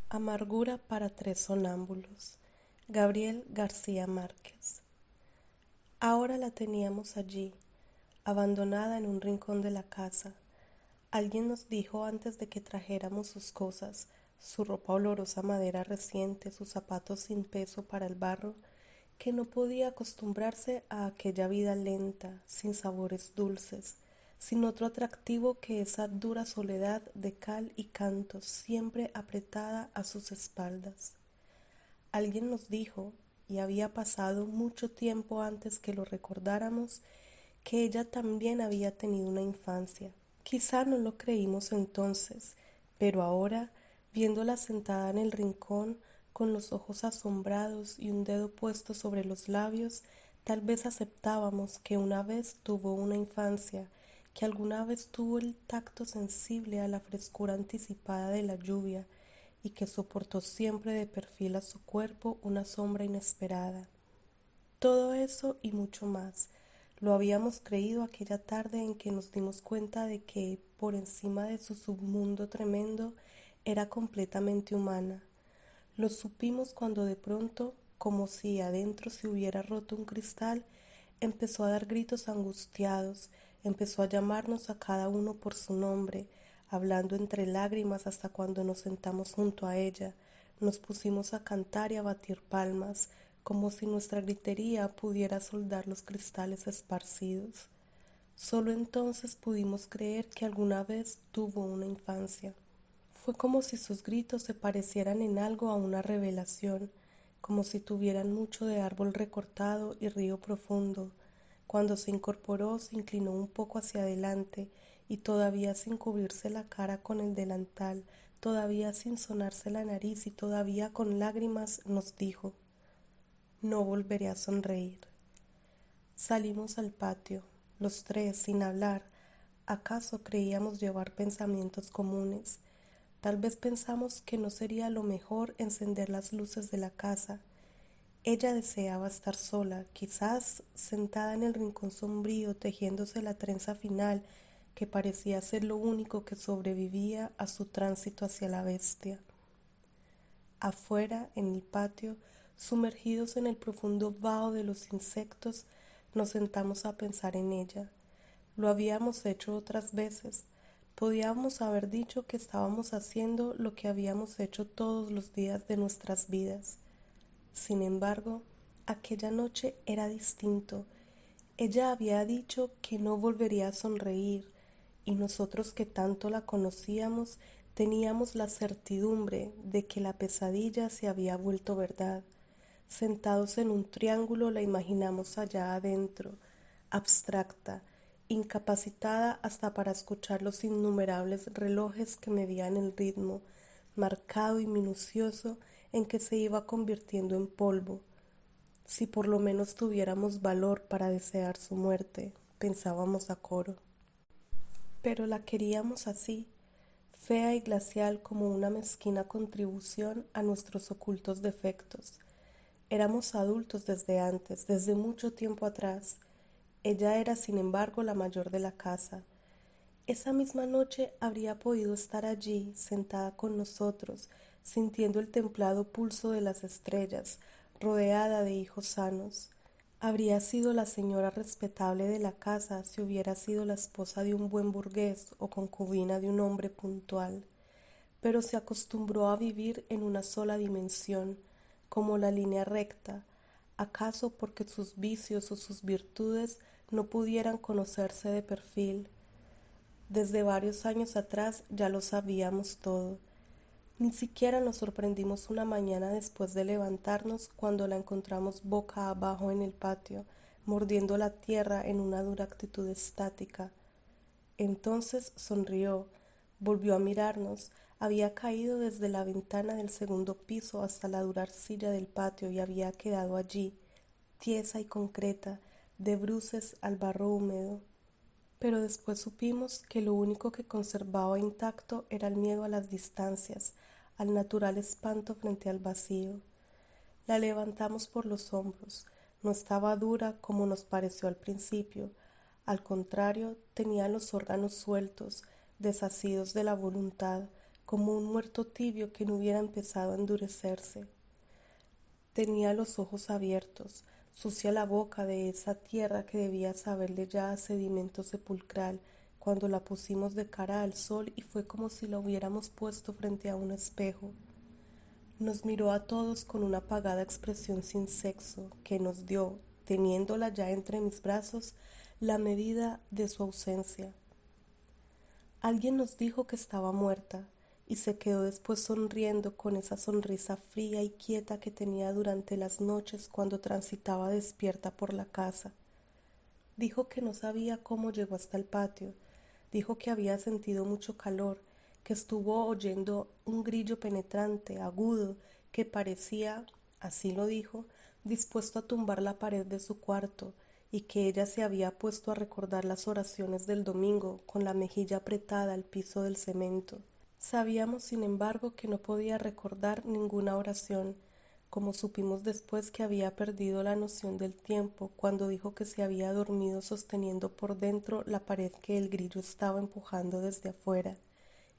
Amargura para tres sonámbulos. Gabriel García Márquez. Ahora la teníamos allí, abandonada en un rincón de la casa. Alguien nos dijo antes de que trajéramos sus cosas, su ropa olorosa a madera reciente, sus zapatos sin peso para el barro, que no podía acostumbrarse a aquella vida lenta, sin sabores dulces, sin otro atractivo que esa dura soledad de cal y canto siempre apretada a sus espaldas. Alguien nos dijo, y había pasado mucho tiempo antes que lo recordáramos, que ella también había tenido una infancia. Quizá no lo creímos entonces, pero ahora, viéndola sentada en el rincón, con los ojos asombrados y un dedo puesto sobre los labios, tal vez aceptábamos que una vez tuvo una infancia, que alguna vez tuvo el tacto sensible a la frescura anticipada de la lluvia y que soportó siempre de perfil a su cuerpo una sombra inesperada. Todo eso y mucho más lo habíamos creído aquella tarde en que nos dimos cuenta de que, por encima de su submundo tremendo, era completamente humana. Lo supimos cuando de pronto, como si adentro se hubiera roto un cristal, empezó a dar gritos angustiados, empezó a llamarnos a cada uno por su nombre, hablando entre lágrimas hasta cuando nos sentamos junto a ella, nos pusimos a cantar y a batir palmas, como si nuestra gritería pudiera soldar los cristales esparcidos. Solo entonces pudimos creer que alguna vez tuvo una infancia. Fue como si sus gritos se parecieran en algo a una revelación, como si tuvieran mucho de árbol recortado y río profundo. Cuando se incorporó, se inclinó un poco hacia adelante y todavía sin cubrirse la cara con el delantal, todavía sin sonarse la nariz y todavía con lágrimas, nos dijo: no volveré a sonreír. Salimos al patio, los tres, sin hablar. ¿Acaso creíamos llevar pensamientos comunes? Tal vez pensamos que no sería lo mejor encender las luces de la casa. Ella deseaba estar sola, quizás sentada en el rincón sombrío, tejiéndose la trenza final, que parecía ser lo único que sobrevivía a su tránsito hacia la bestia. Afuera, en el patio, sumergidos en el profundo vaho de los insectos, nos sentamos a pensar en ella. Lo habíamos hecho otras veces. Podíamos haber dicho que estábamos haciendo lo que habíamos hecho todos los días de nuestras vidas. Sin embargo, aquella noche era distinto. Ella había dicho que no volvería a sonreír, y nosotros que tanto la conocíamos teníamos la certidumbre de que la pesadilla se había vuelto verdad. Sentados en un triángulo la imaginamos allá adentro, abstracta, incapacitada hasta para escuchar los innumerables relojes que medían el ritmo, marcado y minucioso, en que se iba convirtiendo en polvo. Si por lo menos tuviéramos valor para desear su muerte, pensábamos a coro. Pero la queríamos así, fea y glacial como una mezquina contribución a nuestros ocultos defectos. Éramos adultos desde antes, desde mucho tiempo atrás. Ella era, sin embargo, la mayor de la casa. Esa misma noche habría podido estar allí, sentada con nosotros, sintiendo el templado pulso de las estrellas, rodeada de hijos sanos. Habría sido la señora respetable de la casa si hubiera sido la esposa de un buen burgués o concubina de un hombre puntual, pero se acostumbró a vivir en una sola dimensión, como la línea recta, acaso porque sus vicios o sus virtudes no pudieran conocerse de perfil. Desde varios años atrás ya lo sabíamos todo. Ni siquiera nos sorprendimos una mañana después de levantarnos cuando la encontramos boca abajo en el patio, mordiendo la tierra en una dura actitud estática. Entonces sonrió, volvió a mirarnos, había caído desde la ventana del segundo piso hasta la dura arcilla del patio y había quedado allí, tiesa y concreta, de bruces al barro húmedo. Pero después supimos que lo único que conservaba intacto era el miedo a las distancias, al natural espanto frente al vacío. La levantamos por los hombros. No estaba dura como nos pareció al principio. Al contrario, tenía los órganos sueltos, desasidos de la voluntad, como un muerto tibio que no hubiera empezado a endurecerse. Tenía los ojos abiertos, sucia la boca de esa tierra que debía saberle ya a sedimento sepulcral cuando la pusimos de cara al sol y fue como si la hubiéramos puesto frente a un espejo. Nos miró a todos con una apagada expresión sin sexo que nos dio, teniéndola ya entre mis brazos, la medida de su ausencia. Alguien nos dijo que estaba muerta y se quedó después sonriendo con esa sonrisa fría y quieta que tenía durante las noches cuando transitaba despierta por la casa. Dijo que no sabía cómo llegó hasta el patio, dijo que había sentido mucho calor, que estuvo oyendo un grillo penetrante, agudo, que parecía, así lo dijo, dispuesto a tumbar la pared de su cuarto, y que ella se había puesto a recordar las oraciones del domingo con la mejilla apretada al piso del cemento. Sabíamos, sin embargo, que no podía recordar ninguna oración, como supimos después que había perdido la noción del tiempo cuando dijo que se había dormido sosteniendo por dentro la pared que el grillo estaba empujando desde afuera,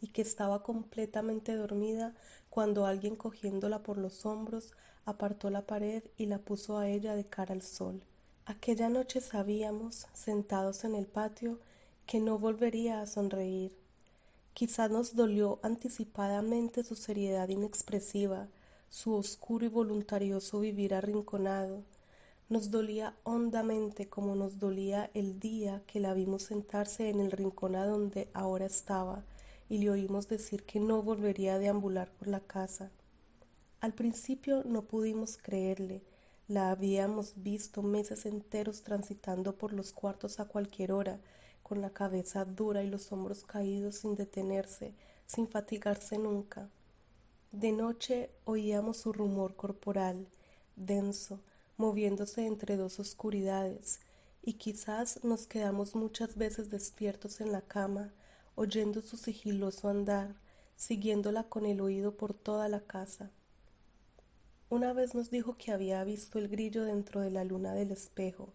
y que estaba completamente dormida cuando alguien cogiéndola por los hombros apartó la pared y la puso a ella de cara al sol. Aquella noche sabíamos, sentados en el patio, que no volvería a sonreír. Quizá nos dolió anticipadamente su seriedad inexpresiva, su oscuro y voluntarioso vivir arrinconado. Nos dolía hondamente como nos dolía el día que la vimos sentarse en el rincón a donde ahora estaba y le oímos decir que no volvería a deambular por la casa. Al principio no pudimos creerle. La habíamos visto meses enteros transitando por los cuartos a cualquier hora, con la cabeza dura y los hombros caídos sin detenerse, sin fatigarse nunca. De noche oíamos su rumor corporal, denso, moviéndose entre dos oscuridades, y quizás nos quedamos muchas veces despiertos en la cama, oyendo su sigiloso andar, siguiéndola con el oído por toda la casa. Una vez nos dijo que había visto el grillo dentro de la luna del espejo,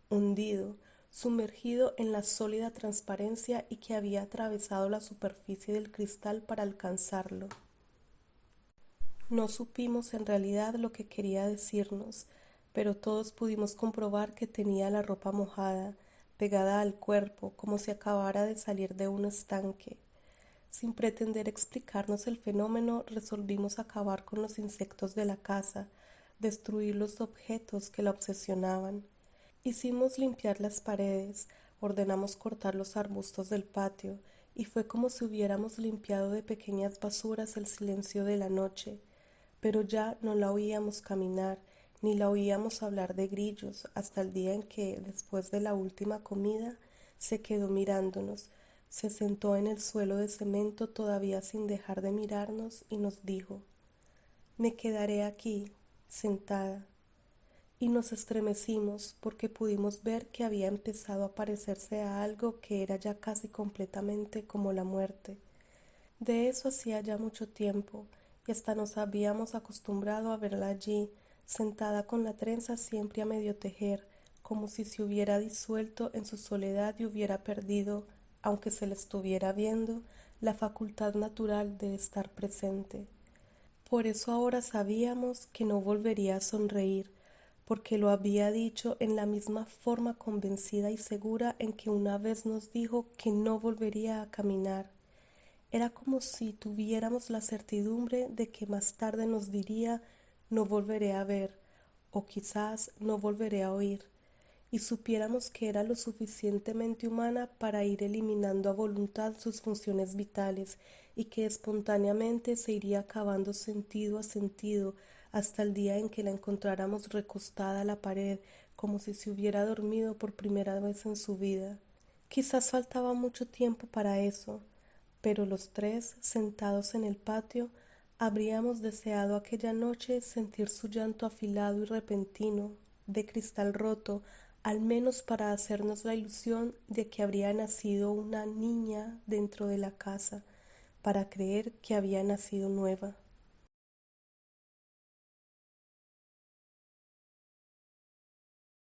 hundido, sumergido en la sólida transparencia y que había atravesado la superficie del cristal para alcanzarlo. No supimos en realidad lo que quería decirnos, pero todos pudimos comprobar que tenía la ropa mojada, pegada al cuerpo, como si acabara de salir de un estanque. Sin pretender explicarnos el fenómeno, resolvimos acabar con los insectos de la casa, destruir los objetos que la obsesionaban. Hicimos limpiar las paredes, ordenamos cortar los arbustos del patio, y fue como si hubiéramos limpiado de pequeñas basuras el silencio de la noche, pero ya no la oíamos caminar, ni la oíamos hablar de grillos, hasta el día en que, después de la última comida, se quedó mirándonos, se sentó en el suelo de cemento todavía sin dejar de mirarnos y nos dijo: «Me quedaré aquí, sentada». Y nos estremecimos porque pudimos ver que había empezado a parecerse a algo que era ya casi completamente como la muerte. De eso hacía ya mucho tiempo, y hasta nos habíamos acostumbrado a verla allí, sentada con la trenza siempre a medio tejer, como si se hubiera disuelto en su soledad y hubiera perdido, aunque se le estuviera viendo, la facultad natural de estar presente. Por eso ahora sabíamos que no volvería a sonreír, porque lo había dicho en la misma forma convencida y segura en que una vez nos dijo que no volvería a caminar. Era como si tuviéramos la certidumbre de que más tarde nos diría: «No volveré a ver», o quizás «No volveré a oír», y supiéramos que era lo suficientemente humana para ir eliminando a voluntad sus funciones vitales y que espontáneamente se iría acabando sentido a sentido hasta el día en que la encontráramos recostada a la pared como si se hubiera dormido por primera vez en su vida. Quizás faltaba mucho tiempo para eso, pero los tres, sentados en el patio, habríamos deseado aquella noche sentir su llanto afilado y repentino, de cristal roto, al menos para hacernos la ilusión de que habría nacido una niña dentro de la casa, para creer que había nacido nueva.